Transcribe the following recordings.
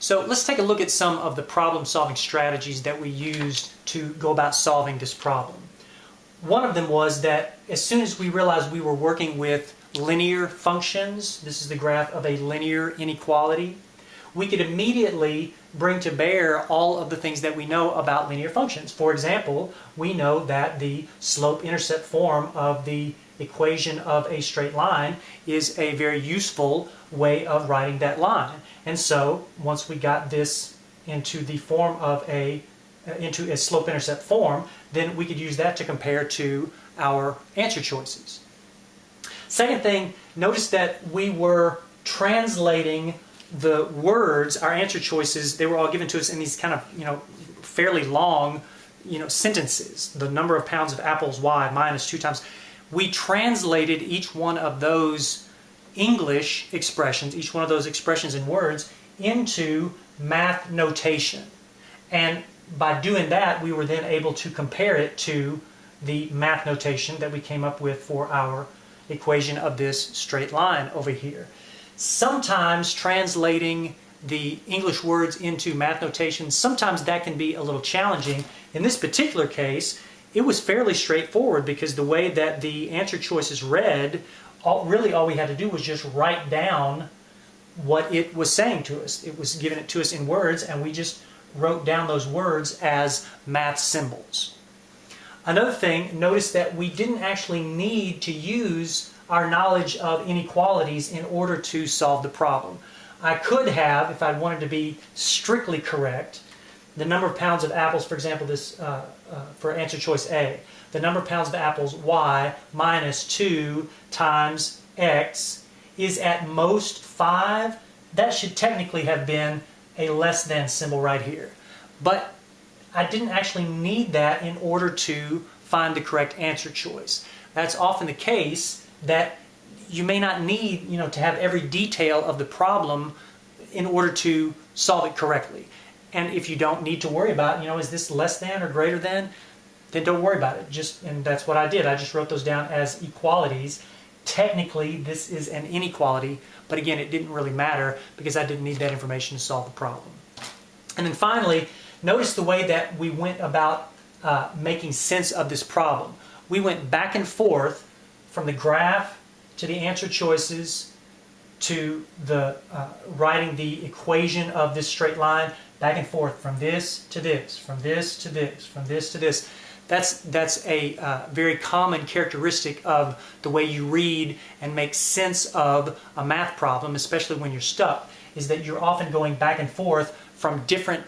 So let's take a look at some of the problem-solving strategies that we used to go about solving this problem. One of them was that as soon as we realized we were working with linear functions, this is the graph of a linear inequality, we could immediately bring to bear all of the things that we know about linear functions. For example, we know that the slope-intercept form of the equation of a straight line is a very useful way of writing that line. And so once we got this into the form of into a slope-intercept form, then we could use that to compare to our answer choices. Second thing, notice that we were translating the words, our answer choices, they were all given to us in these kind of, fairly long, sentences. The number of pounds of apples, y, minus 2 times. We translated each one of those English expressions, each one of those expressions in words, into math notation. And by doing that, we were then able to compare it to the math notation that we came up with for our equation of this straight line over here. Sometimes translating the English words into math notation, sometimes that can be a little challenging. In this particular case, it was fairly straightforward because the way that the answer choices read, really all we had to do was just write down what it was saying to us. It was giving it to us in words, and we just wrote down those words as math symbols. Another thing, notice that we didn't actually need to use our knowledge of inequalities in order to solve the problem. I could have, if I wanted to be strictly correct, the number of pounds of apples, for example, this for answer choice A, the number of pounds of apples, y, minus 2 times x, is at most 5. That should technically have been a less than symbol right here. But I didn't actually need that in order to find the correct answer choice. That's often the case, that you may not need to have every detail of the problem in order to solve it correctly. And if you don't need to worry about, is this less than or greater than, then don't worry about it. And that's what I did. I just wrote those down as equalities. Technically, this is an inequality, but again, it didn't really matter because I didn't need that information to solve the problem. And then finally, notice the way that we went about making sense of this problem. We went back and forth from the graph to the answer choices to the writing the equation of this straight line, back and forth from this to this, from this to this, from this to this. That's a very common characteristic of the way you read and make sense of a math problem, especially when you're stuck, is that you're often going back and forth from different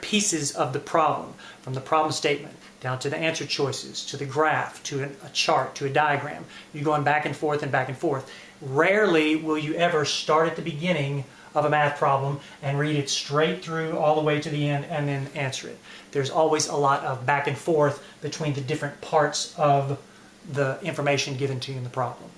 pieces of the problem, from the problem statement down to the answer choices, to the graph, to a chart, to a diagram. You're going back and forth and back and forth. Rarely will you ever start at the beginning of a math problem and read it straight through all the way to the end and then answer it. There's always a lot of back and forth between the different parts of the information given to you in the problem.